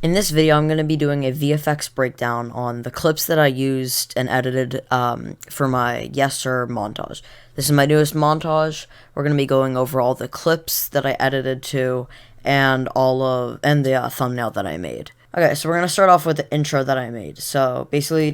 In this video, I'm going to be doing a VFX breakdown on the clips that I used and edited for my Yessir montage. This is my newest montage. We're going to be going over all the clips that I edited to and the thumbnail that I made. Okay, so we're going to start off with the intro that I made. So basically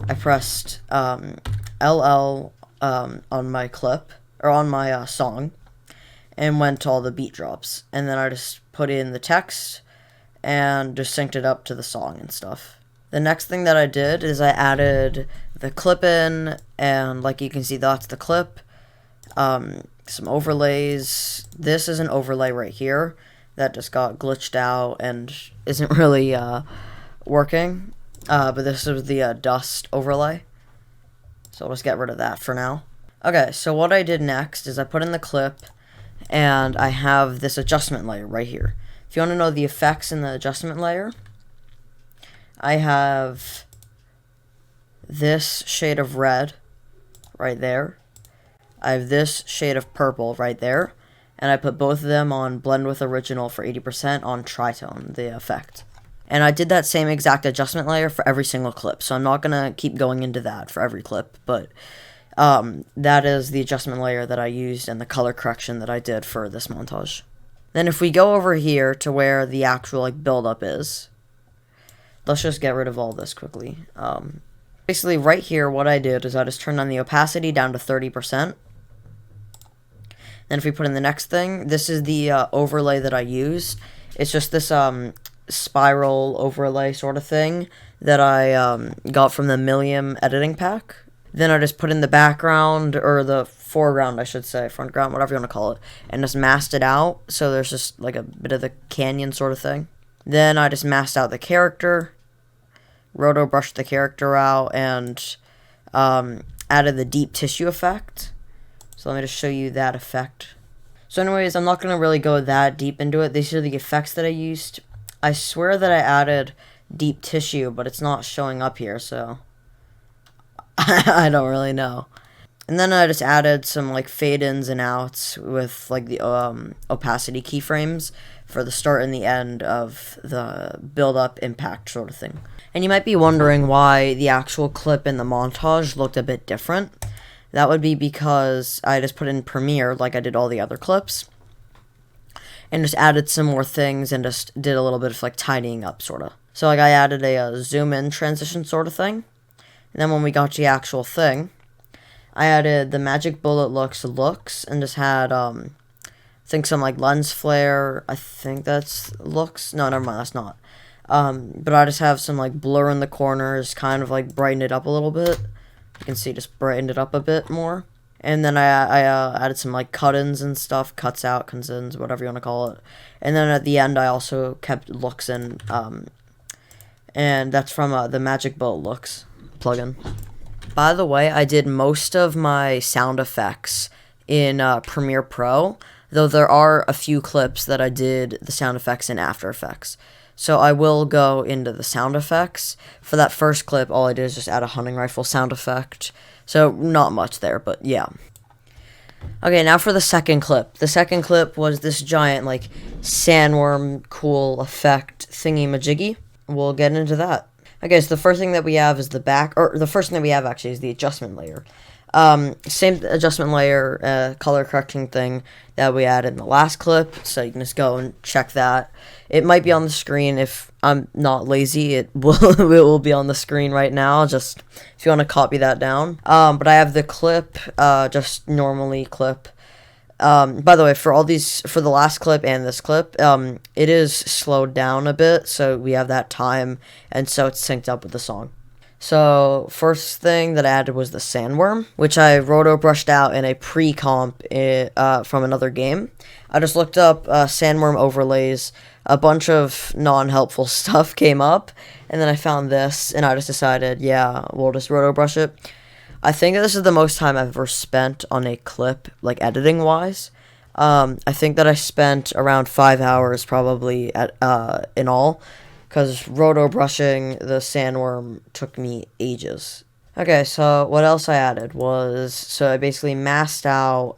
I pressed LL on my clip, or on my song, and went to all the beat drops. And then I just put in the text and just synced it up to the song and stuff. The next thing that I did is I added the clip in, and like you can see, that's the clip. Some overlays. This is an overlay right here that just got glitched out and isn't really working. But this is the dust overlay. So I'll just get rid of that for now. Okay, so what I did next is I put in the clip, and I have this adjustment layer right here. If you want to know the effects in the adjustment layer, I have this shade of red right there. I have this shade of purple right there. And I put both of them on Blend with Original for 80% on Tritone, the effect. And I did that same exact adjustment layer for every single clip. So I'm not going to keep going into that for every clip. But that is the adjustment layer that I used and the color correction that I did for this montage. Then if we go over here to where the actual build-up is, let's just get rid of all this quickly. Basically right here, what I did is I just turned on the opacity down to 30%. Then if we put in the next thing, this is the overlay that I used. It's just this spiral overlay sort of thing that I got from the Millium editing pack. Then I just put in the background, or the foreground, I should say, frontground, whatever you want to call it, and just masked it out, so there's just like a bit of the canyon sort of thing. Then I just masked out the character, roto brushed the character out, and added the deep tissue effect. So let me just show you that effect. So anyways, I'm not going to really go that deep into it. These are the effects that I used. I swear that I added deep tissue, but it's not showing up here, so I don't really know. And then I just added some fade-ins and outs with the opacity keyframes for the start and the end of the build-up impact sort of thing. And you might be wondering why the actual clip in the montage looked a bit different. That would be because I just put in Premiere like I did all the other clips, and just added some more things and just did a little bit of tidying up sort of. So I added a zoom-in transition sort of thing. And then when we got to the actual thing, I added the magic bullet looks, and just had, I think some lens flare. I think that's looks. No, never mind, that's not. But I just have some blur in the corners, kind of brighten it up a little bit. You can see, just brightened it up a bit more. And then I added some cut-ins and stuff, cuts out, cons-ins, whatever you want to call it. And then at the end, I also kept looks in, and that's from the magic bullet looks plugin. By the way, I did most of my sound effects in Premiere Pro, though there are a few clips that I did the sound effects in After Effects. So I will go into the sound effects. For that first clip, all I did is just add a hunting rifle sound effect. So not much there, but yeah. Okay, now for the second clip. The second clip was this giant sandworm cool effect thingy-majiggy. We'll get into that. Okay, so the first thing that we have is the first thing that we have actually is the adjustment layer. Same adjustment layer, color correcting thing that we added in the last clip, so you can just go and check that. It might be on the screen if I'm not lazy. It will be on the screen right now, just if you want to copy that down. But I have the clip, just normally clip. By the way, for the last clip and this clip, it is slowed down a bit, so we have that time, and so it's synced up with the song. So, first thing that I added was the sandworm, which I roto brushed out in a pre-comp from another game. I just looked up sandworm overlays, a bunch of non-helpful stuff came up, and then I found this, and I just decided, yeah, we'll just roto brush it. I think this is the most time I've ever spent on a clip, editing-wise. I think that I spent around 5 hours probably in all, because roto brushing the sandworm took me ages. Okay, so what else I added was, so I basically masked out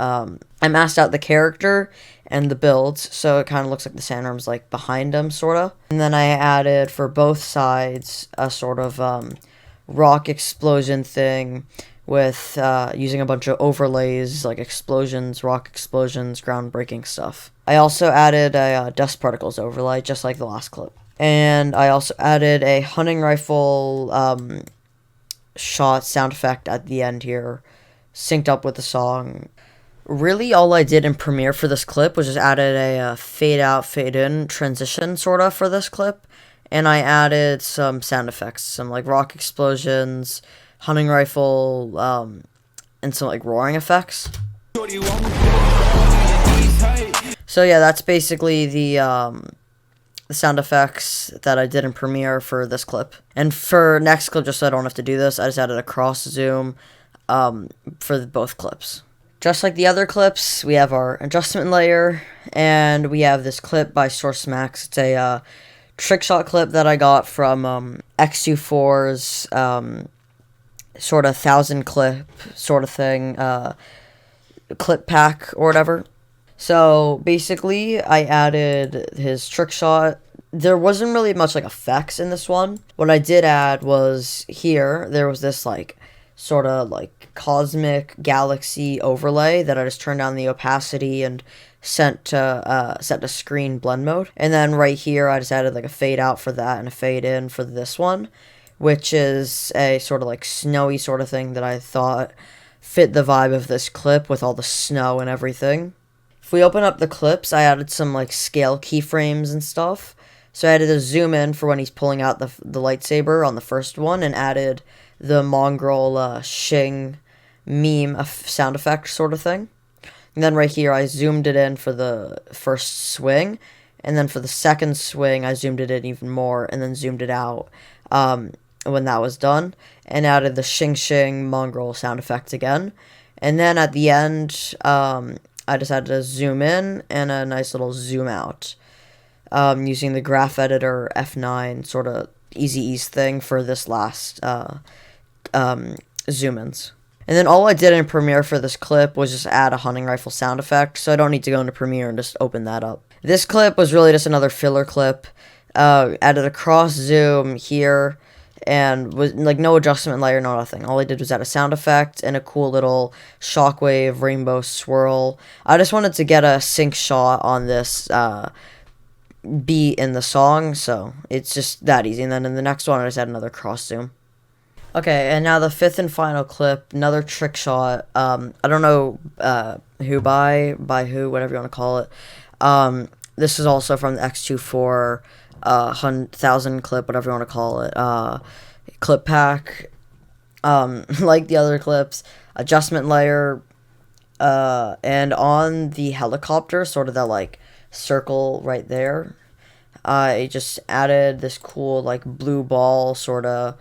I masked out the character and the builds, so it kind of looks like the sandworm's like behind him, sort of. And then I added for both sides a sort of rock explosion thing with using a bunch of overlays like explosions, rock explosions, groundbreaking stuff. I also added a dust particles overlay, just like the last clip. And I also added a hunting rifle shot sound effect at the end here, synced up with the song. Really, all I did in Premiere for this clip was just added a fade out, fade in transition, sort of, for this clip. And I added some sound effects, some, like, rock explosions, hunting rifle, and some, like, roaring effects. So, yeah, that's basically the sound effects that I did in Premiere for this clip. And for next clip, just so I don't have to do this, I just added a cross zoom for both clips. Just like the other clips, we have our adjustment layer, and we have this clip by Source Max. It's a trick shot clip that I got from X24's sort of 1,000 clip sort of thing, clip pack or whatever. So basically, I added his trick shot. There wasn't really much like effects in this one. What I did add was here, there was this like sort of like cosmic galaxy overlay that I just turned down the opacity and set to screen blend mode. And then right here, I just added like a fade out for that and a fade in for this one, which is a sort of like snowy sort of thing that I thought fit the vibe of this clip with all the snow and everything. If we open up the clips, I added some like scale keyframes and stuff. So I added a zoom in for when he's pulling out the lightsaber on the first one, and added the mongrel shing meme sound effect sort of thing. And then right here, I zoomed it in for the first swing, and then for the second swing, I zoomed it in even more, and then zoomed it out when that was done, and added the shing shing mongrel sound effect again. And then at the end, I just had to zoom in and a nice little zoom out, using the graph editor F9 sort of easy ease thing for this last zoom ins. And then all I did in Premiere for this clip was just add a hunting rifle sound effect, so I don't need to go into Premiere and just open that up. This clip was really just another filler clip. Added a cross zoom here, and was like no adjustment layer, no nothing. All I did was add a sound effect and a cool little shockwave rainbow swirl. I just wanted to get a sync shot on this beat in the song, so it's just that easy. And then in the next one, I just add another cross zoom. Okay, and now the fifth and final clip, another trick shot. I don't know who by who, whatever you want to call it. This is also from the X24 1,000 clip, whatever you want to call it, clip pack. Like the other clips, adjustment layer, and on the helicopter, sort of that like circle right there, I just added this cool like blue ball sort of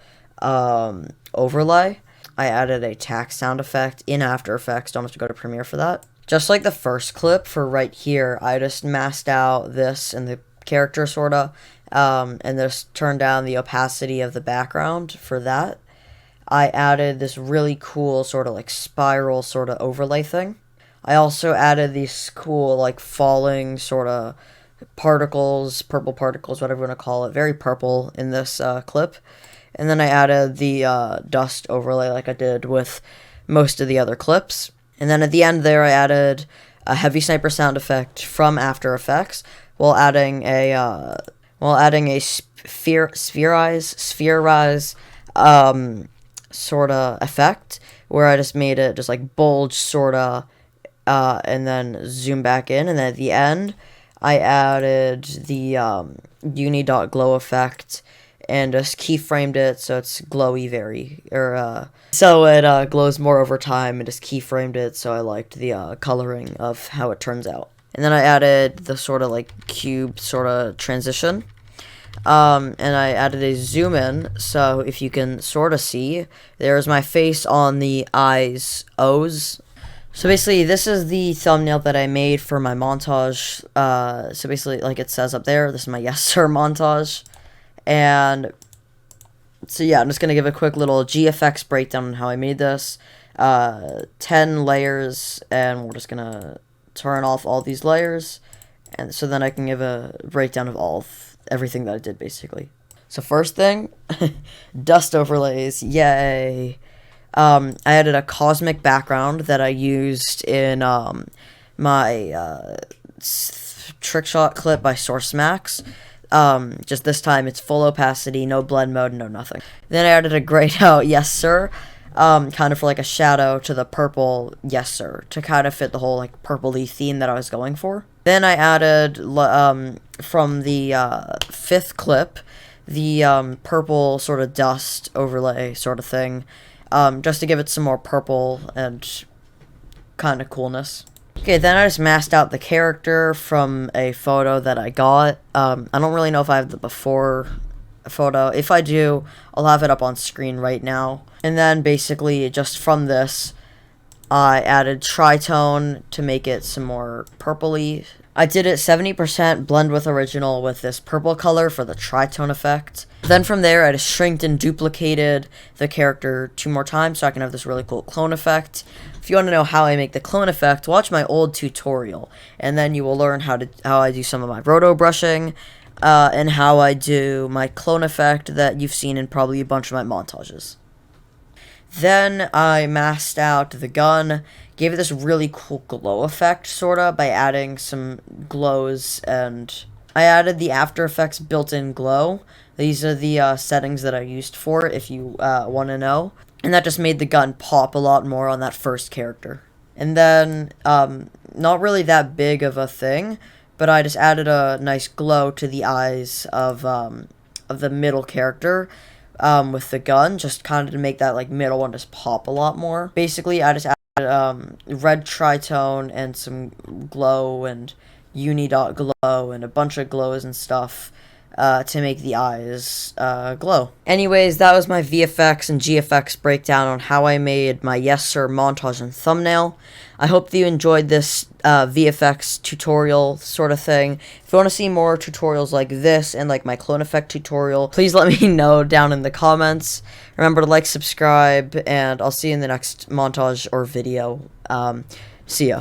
overlay. I added a tack sound effect in After Effects. Don't have to go to Premiere for that. Just like the first clip, for right here, I just masked out this and the character sort of, and just turned down the opacity of the background for that. I added this really cool sort of like spiral sort of overlay thing. I also added these cool like falling sort of particles, purple particles, whatever you want to call it, very purple in this clip. And then I added the dust overlay like I did with most of the other clips. And then at the end there, I added a heavy sniper sound effect from After Effects while adding a spherize sort of effect where I just made it just like bulge sort of, and then zoom back in. And then at the end, I added the uni.glow effect and just keyframed it so it's glowy so it glows more over time, and just keyframed it so I liked the coloring of how it turns out. And then I added the sort of like cube sort of transition, and I added a zoom in, so if you can sort of see, there's my face on the eyes O's. So basically, this is the thumbnail that I made for my montage. So basically, like it says up there, this is my Yessir montage. And so yeah, I'm just going to give a quick little GFX breakdown on how I made this. 10 layers, and we're just going to turn off all these layers, and so then I can give a breakdown of everything that I did, basically. So first thing, dust overlays, yay. I added a cosmic background that I used in my trick shot clip by SourceMax. Just this time it's full opacity, no blend mode, no nothing. Then I added a grayed out Yessir, kind of for like a shadow to the purple Yessir to kind of fit the whole like purpley theme that I was going for. Then I added from the fifth clip the purple sort of dust overlay sort of thing, just to give it some more purple and kind of coolness. Okay, then I just masked out the character from a photo that I got. I don't really know if I have the before photo. If I do, I'll have it up on screen right now. And then basically just from this, I added tritone to make it some more purpley. I did it 70% blend with original with this purple color for the tritone effect. Then from there, I just shrinked and duplicated the character 2 more times so I can have this really cool clone effect. If you want to know how I make the clone effect, watch my old tutorial, and then you will learn how I do some of my roto brushing, and how I do my clone effect that you've seen in probably a bunch of my montages. Then I masked out the gun, gave it this really cool glow effect, sorta, by adding some glows, and I added the After Effects built-in glow. These are the settings that I used for it, if you want to know. And that just made the gun pop a lot more on that first character. And then, not really that big of a thing, but I just added a nice glow to the eyes of the middle character, with the gun, just kind of to make that like middle one just pop a lot more. Basically, I just added red tritone and some glow and uni.glow and a bunch of glows and stuff to make the eyes glow. Anyways, that was my VFX and GFX breakdown on how I made my Yessir montage and thumbnail. I hope that you enjoyed this VFX tutorial sort of thing. If you want to see more tutorials like this and like my clone effect tutorial, please let me know down in the comments. Remember to like, subscribe, and I'll see you in the next montage or video. See ya.